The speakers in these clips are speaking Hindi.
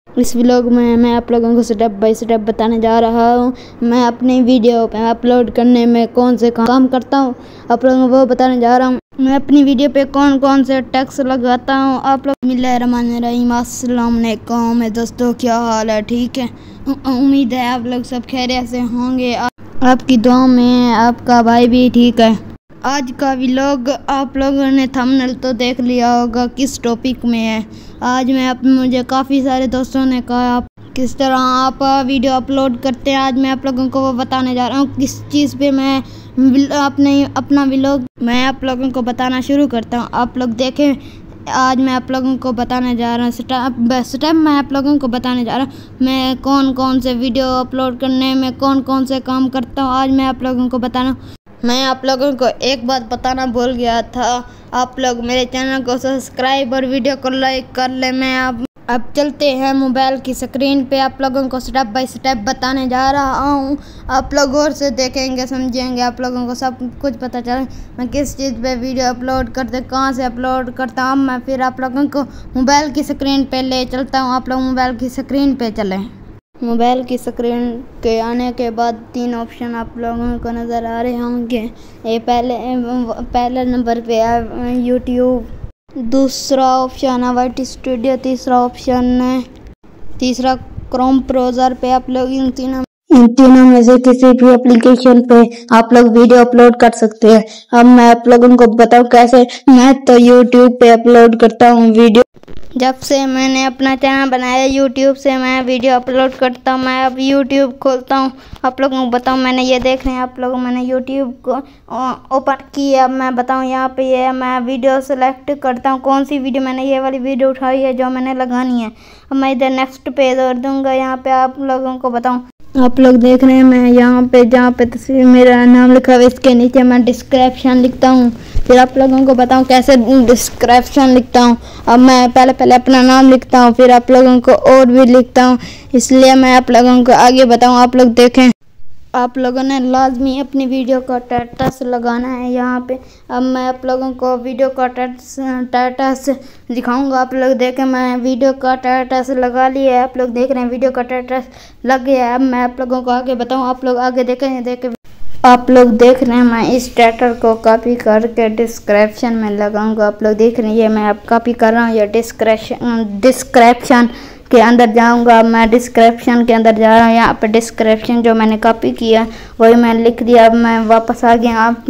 इस व्लॉग में मैं आप लोगों को स्टेप बाय स्टेप बताने जा रहा हूँ। मैं अपनी वीडियो पे अपलोड करने में कौन से काम करता हूँ आप लोगों को वो बताने जा रहा हूँ। मैं अपनी वीडियो पे कौन कौन से टैक्स लगाता हूँ। आप लोग बिस्मिल्लाहिर्रहमानिर्रहीम, अस्सलाम वालेकुम दोस्तों, क्या हाल है? ठीक है, उम्मीद है आप लोग सब खैरियत से होंगे। आपकी दुआ में आपका भाई भी ठीक है। आज का व्लॉग आप लोगों ने थंबनेल तो देख लिया होगा किस टॉपिक में है। आज मुझे काफ़ी सारे दोस्तों ने कहा आप किस तरह आप वीडियो अपलोड करते हैं। आज मैं आप लोगों को वो बताने जा रहा हूँ किस चीज़ पे मैं अपना व्लॉग मैं आप लोगों को बताना शुरू करता हूँ। आप लोग देखें, आज मैं आप लोगों को बताने जा रहा हूँ स्टेप बाय स्टेप। मैं आप लोगों को बताने जा रहा हूँ मैं कौन कौन से वीडियो अपलोड करने में कौन कौन से काम करता हूँ। आज मैं आप लोगों को बताना मैं आप लोगों को एक बात बताना भूल गया था। आप लोग मेरे चैनल को सब्सक्राइब और वीडियो को लाइक कर ले। मैं अब चलते हैं मोबाइल की स्क्रीन पे, आप लोगों को स्टेप बाय स्टेप बताने जा रहा हूँ। आप लोग गौर से देखेंगे, समझेंगे, आप लोगों को सब कुछ पता चले मैं किस चीज़ पे वीडियो अपलोड करते, कहाँ से अपलोड करता हूँ। मैं फिर आप लोगों को मोबाइल की स्क्रीन पे ले चलता हूँ। आप लोग मोबाइल की स्क्रीन पे चलें। मोबाइल की स्क्रीन के आने के बाद 3 ऑप्शन आप लोगों को नज़र आ रहे होंगे। ये पहले नंबर पे है यूट्यूब, दूसरा ऑप्शन है वाइट स्टूडियो, तीसरा क्रोम ब्राउज़र पे। आप लोग इन तीनों में से किसी भी एप्लीकेशन पे आप लोग वीडियो अपलोड कर सकते हैं। अब मैं आप लोगों को बताऊं कैसे। मैं तो यूट्यूब पे अपलोड करता हूँ वीडियो। जब से मैंने अपना चैनल बनाया यूट्यूब से मैं वीडियो अपलोड करता हूँ। मैं अब यूट्यूब खोलता हूँ, आप लोगों को बताऊँ। मैंने ये देख रहे हैं आप लोगों, मैंने यूट्यूब को ओपन की। अब मैं बताऊँ यहाँ पे ये मैं वीडियो सेलेक्ट करता हूँ कौन सी वीडियो मैंने ये वाली वीडियो उठाई है जो मैंने लगानी है। अब मैं इधर नेक्स्ट पे जोड़ दूँगा। यहाँ पे आप लोगों को बताऊँ, आप लोग देख रहे हैं मैं यहाँ पे जहाँ पे तस्वीर मेरा नाम लिखा है इसके नीचे मैं डिस्क्रिप्शन लिखता हूँ। फिर आप लोगों को बताऊँ कैसे डिस्क्रिप्शन लिखता हूँ। अब मैं पहले अपना नाम लिखता हूँ, फिर आप लोगों को और भी लिखता हूँ, इसलिए मैं आप लोगों को आगे बताऊँ। आप लोग देखें, आप लोगों ने लाजमी अपनी वीडियो का स्टेटस लगाना है यहाँ पे। अब मैं आप लोगों को वीडियो का स्टेटस दिखाऊंगा। आप लोग देखें, मैं वीडियो का स्टेटस लगा लिया है। आप लोग देख रहे हैं वीडियो का स्टेटस लग गया है। अब मैं आप लोगों को आगे बताऊं, आप लोग आगे देखें। आप लोग देख रहे हैं मैं इस स्टेटस को कॉपी करके डिस्क्रिप्शन में लगाऊंगा। आप लोग देख रहे हैं ये मैं अब कॉपी कर रहा हूँ। ये डिस्क्रिप्शन के अंदर जाऊंगा। मैं डिस्क्रिप्शन के अंदर जा रहा हूँ। यहाँ पे डिस्क्रिप्शन जो मैंने कॉपी किया वही मैंने लिख दिया। अब मैं वापस आ गया। आप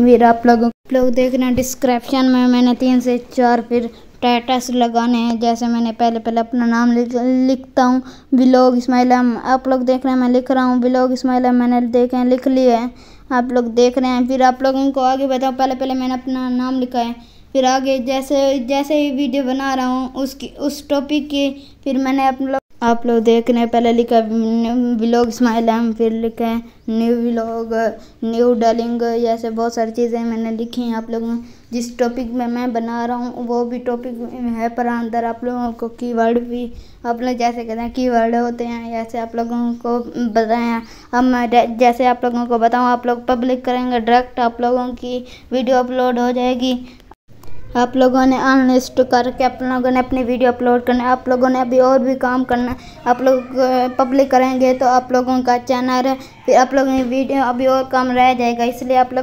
लोग देख रहे हैं डिस्क्रिप्शन में मैंने 3 से 4 फिर स्टेटस लगाने हैं। जैसे मैंने पहले अपना नाम लिखता हूँ, व्लॉग इस्माइल। आप लोग देख रहे हैं मैं लिख रहा हूँ व्लॉग इस्माइल। मैंने लिख लिया है, आप लोग देख रहे हैं। फिर आप लोगों को आगे बताओ, पहले मैंने अपना नाम लिखा है। फिर आगे जैसे ही वीडियो बना रहा हूँ उस टॉपिक की फिर मैंने आप लोग देख रहे हैं पहले लिखा व्लॉग इस्माइल, फिर लिखा है न्यू व्लॉग, न्यू डालिंग, ऐसे बहुत सारी चीज़ें मैंने लिखी हैं। आप लोगों जिस टॉपिक में मैं बना रहा हूँ वो भी टॉपिक है, पर अंदर आप लोगों को कीवर्ड भी आप लोग जैसे कहते हैं कीवर्ड होते हैं ऐसे आप लोगों को बताया। अब मैं जैसे आप लोगों को बताऊँ, आप लोग पब्लिक करेंगे डायरेक्ट आप लोगों की वीडियो अपलोड हो जाएगी। आप लोगों ने अनलिस्ट करके आप लोगों ने अपनी वीडियो अपलोड करना है। आप लोगों ने अभी और भी काम करना है। आप लोग पब्लिक करेंगे तो आप लोगों का चैनल है, फिर आप लोगों की वीडियो अभी और काम रह जाएगा। इसलिए आप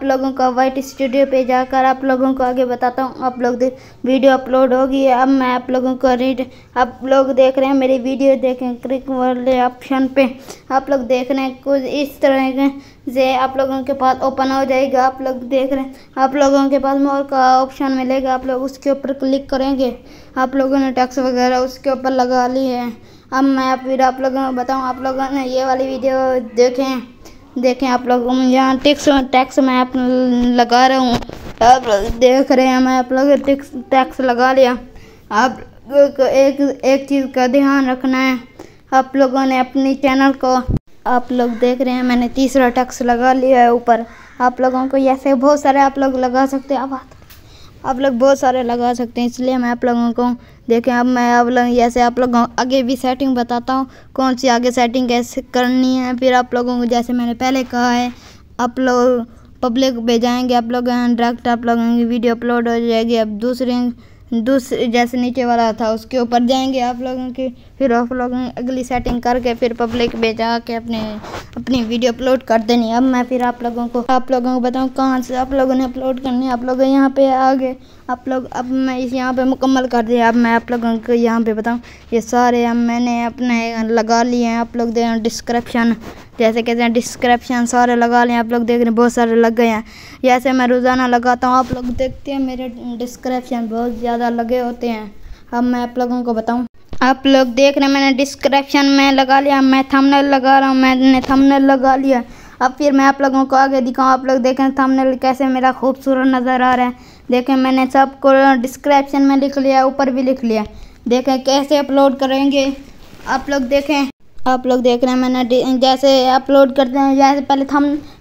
लोगों का वाइट स्टूडियो पे जाकर आप लोगों को आगे बताता हूँ। आप लोग वीडियो अपलोड होगी। अब मैं आप लोगों को आप लोग देख रहे हैं मेरी वीडियो देखें क्लिक वाले ऑप्शन पे। आप लोग देख रहे हैं कुछ इस तरह से आप लोगों के पास ओपन हो जाएगा। आप लोग देख रहे हैं आप लोगों के पास मोर का ऑप्शन मिलेगा। आप लोग उसके ऊपर क्लिक करेंगे। आप लोगों ने टैक्स वगैरह उसके ऊपर लगा ली है। अब मैं फिर आप लोगों को बताऊँ, आप लोगों ने ये वाली वीडियो देखें आप लोग यहाँ टैक्स मैं आप लगा रहा हूँ। आप देख रहे हैं मैं आप लोग टैक्स लगा लिया। आप लोगों को एक चीज़ का ध्यान रखना है। आप लोगों ने अपनी चैनल को आप लोग देख रहे हैं मैंने तीसरा टैक्स लगा लिया है ऊपर। आप लोगों को ऐसे बहुत सारे आप लोग लगा सकते हैं। आप लोग बहुत सारे लगा सकते हैं, इसलिए मैं आप लोगों को देखें। अब मैं ऐसे आप लोगों को आगे भी सेटिंग बताता हूँ कौन सी आगे सेटिंग कैसे करनी है। फिर आप लोगों को जैसे मैंने पहले कहा है आप लोग पब्लिक पे जाएंगे। आप लोग डायरेक्ट आप लोगों की वीडियो अपलोड हो जाएगी। अब दूसरे जैसे नीचे वाला था उसके ऊपर जाएंगे आप लोगों की, फिर आप लोग अगली सेटिंग करके फिर पब्लिक पे जाके अपनी वीडियो अपलोड कर देनी। अब मैं फिर आप लोगों को बताऊं कहाँ से आप लोगों ने अपलोड करनी है। आप लोग यहाँ पे आ गए, आप लोग अब मैं इस यहाँ पे मुकम्मल कर दिया। अब मैं आप लोगों को यहाँ पे बताऊं ये सारे अब मैंने अपने लगा लिए हैं। आप लोग देख डिस्क्रिप्शन जैसे कहते हैं डिस्क्रिप्शन सारे लगा लें। आप लोग देख रहे हैं बहुत सारे लग गए हैं, जैसे मैं रोज़ाना लगाता हूँ। आप लोग देखते हैं मेरे डिस्क्रिप्शन बहुत ज़्यादा लगे होते हैं। अब मैं आप लोगों को बताऊं, आप लोग देख रहे हैं मैंने डिस्क्रिप्शन में लगा लिया। मैं थंबनेल लगा रहा हूँ, मैंने थंबनेल लगा लिया। अब फिर मैं आप लोगों को आगे दिखाऊँ। आप लोग देखें थंबनेल कैसे मेरा खूबसूरत नज़र आ रहा है। देखें मैंने सबको डिस्क्रिप्शन में लिख लिया, ऊपर भी लिख लिया। देखें कैसे अपलोड करेंगे। आप लोग देखें, आप लोग देख रहे हैं मैंने जैसे अपलोड करते हैं, जैसे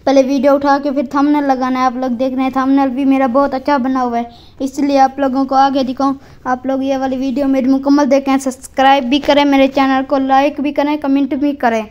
पहले वीडियो उठा के फिर थंबनेल लगाना है। आप लोग देख रहे हैं थंबनेल भी मेरा बहुत अच्छा बना हुआ है, इसलिए आप लोगों को आगे दिखाऊं। आप लोग ये वाली वीडियो मेरी मुकम्मल देखें, सब्सक्राइब भी करें, मेरे चैनल को लाइक भी करें, कमेंट भी करें।